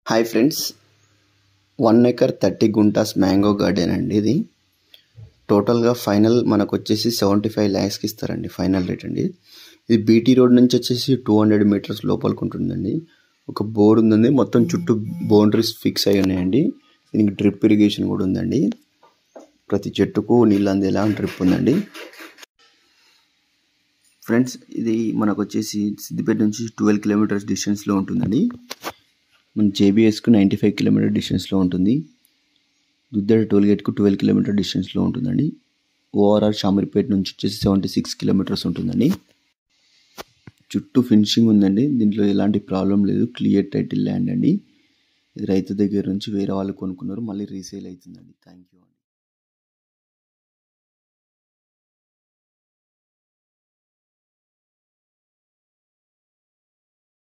Hi friends, 1 acre 30 guntas mango garden అండి. ఇది టోటల్గా ఫైనల్ మనకు వచ్చేసి 75 lakhsకి ఇస్తారండి. ఫైనల్ రేట్ అండి. ఇది బీటీ రోడ్ నుంచి వచ్చేసి 200 మీటర్స్ లోపలికి ఉంటుందండి. ఒక బోర్ ఉందండి, మొత్తం చుట్టూ బౌండరీస్ ఫిక్స్ అయి ఉన్నాయండి. దీనికి డ్రిప్ ఇరిగేషన్ కూడా ఉందండి. ప్రతి చెట్టుకు నీళ్ళు అందేలా డ్రిప్ ఉందండి. ఫ్రెండ్స్, ఇది మనకు వచ్చేసి సిద్దిపేట నుంచి 12 కిలోమీటర్స్ డిస్టెన్స్లో ఉంటుందండి. మన జేబీఎస్కు 95 కిలోమీటర్ డిస్టెన్స్లో ఉంటుంది. దుద్దెడ టోల్గేట్కు 12 కిలోమీటర్ డిస్టెన్స్లో ఉంటుందండి. ఓఆర్ఆర్ షామీర్పేట నుంచి వచ్చేసి 76 కిలోమీటర్స్ ఉంటుందండి. చుట్టూ ఫినిషింగ్ ఉందండి. దీంట్లో ఎలాంటి ప్రాబ్లం లేదు. క్లియర్ టైటిల్ ల్యాండ్ అండి. ఇది రైతు దగ్గర నుంచి వేరే వాళ్ళు కొనుక్కున్నారు, మళ్ళీ రీసేల్ అవుతుందండి. Thank you.